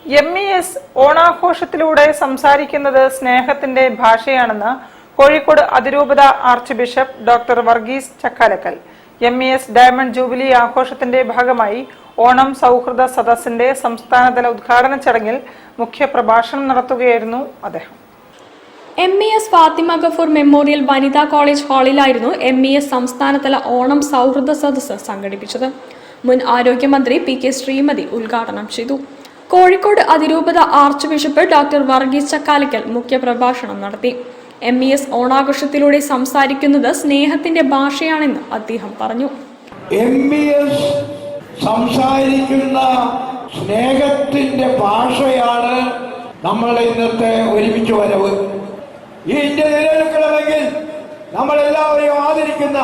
MES ഓണാഘോഷത്തിലൂടെ സംസാരിക്കുന്നത് സ്നേഹത്തിന്റെ ഭാഷയാണെന്ന് കോഴിക്കോട് അതിരൂപത arch bishop doctor Varghese Chakkalakkal. MES diamond jubilee ആഘോഷത്തിന്റെ ഭാഗമായി ഓണം സൗഹൃദ സദസ്സിന്റെ സംസ്ഥാനതല ഉദ്ഘാടന ചടങ്ങിൽ മുഖ്യപ്രഭാഷണം നടത്തുകയായിരുന്നു അദ്ദേഹം. MES ഫാത്തിമ ഗഫൂർ മെമ്മോറിയൽ വനിതാ കോളേജ് ഹാളിലായിരുന്നു MES സംസ്ഥാനതല ഓണം സൗഹൃദ സദസ്സ് സംഘടിപ്പിച്ചത്. മുൻ ആരോഗ്യമന്ത്രി PK ശ്രീമതി ഉദ്ഘാടനം ചെയ്തു. കോഴിക്കോട് അതിരൂപത arch bishop doctor Varghese Chakkalakkal മുഖ്യപ്രഭാഷണം നടത്തി. MES ഓണാഘോഷത്തിലൂടെ സംസാരിക്കുന്നത് സ്നേഹത്തിന്റെ ഭാഷയാണെന്ന് അദ്ദേഹം പറഞ്ഞു. MES സംസാരിക്കുന്ന സ്നേഹത്തിന്റെ ഭാഷയാണ് നമ്മളുടെ ഇന്നത്തെ ഒരുമിച്ച് വരവ്. ഈ ഇന്ത്യ നിലനിൽക്കണമെങ്കിൽ നമ്മളെല്ലാവരെയും ആദരിക്കുന്ന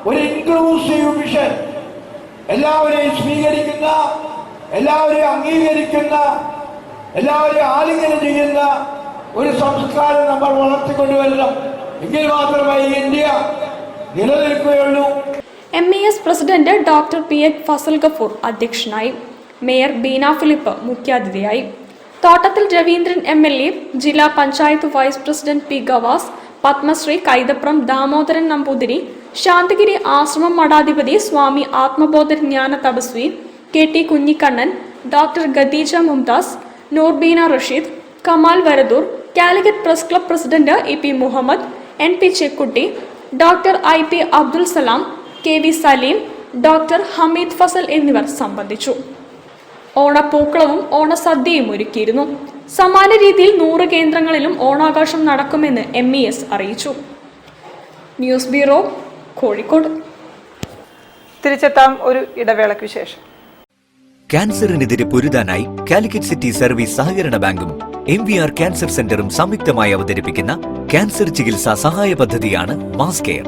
ഒരു ഇൻക്ലൂസീവ് വിഷൻ, എല്ലാവരെയും സ്വീകരിക്കുന്ന, എല്ലാവരെയും അംഗീകരിക്കുന്ന, എല്ലാവരെയും ആലിംഗനം ചെയ്യുന്ന ഒരു സംസ്കാരം നമ്മൾ വളർത്തിക്കൊണ്ടുവരണം. എങ്കിൽ മാത്രമേ ഈ ഇന്ത്യ നിലനിൽക്കുകയുള്ളൂ. MES president doctor PH Fazal Gafoor അധ്യക്ഷനായി. മേയർ ബീന ഫിലിപ്പ് മുഖ്യാതിഥിയായി. തോട്ടത്തിൽ രവീന്ദ്രൻ MLA, ജില്ലാ panchayat vice president P Gavas, Padmashri Kaithapram Damodaran Namboothiri, Santhigiri ashram മഠാധിപതി Swami Athmabodha Jnana Thapaswi KT Kunhikannan, doctor Khadeeja Mumtaz, Noorbeena Rasheed, Kamal Varadoor, Calicut press club president EP Muhammad, NP Chekkutty, doctor IP Abdul Salam, KV Saleem, doctor Hameed Fazal എന്നിവർ സംബന്ധിച്ചു. ഓണപ്പൂക്കളവും ഓണസദ്യയും ഒരുക്കിയിരുന്നു. സമാന രീതിയിൽ 100 കേന്ദ്രങ്ങളിലും ഓണാഘോഷം നടക്കുമെന്ന് MES അറിയിച്ചു. News bureau, Kozhikode. തിരിച്ചെത്താം ഒരു ഇടവേളയ്ക്ക് ശേഷം. ക്യാൻസറിനെതിരെ പൊരുതാനായി കാലിക്കറ്റ് സിറ്റി സർവീസ് സഹകരണ ബാങ്കും MVR ക്യാൻസർ സെന്ററും സംയുക്തമായി അവതരിപ്പിക്കുന്ന ക്യാൻസർ ചികിത്സാ സഹായ പദ്ധതിയാണ് മാസ് കെയർ.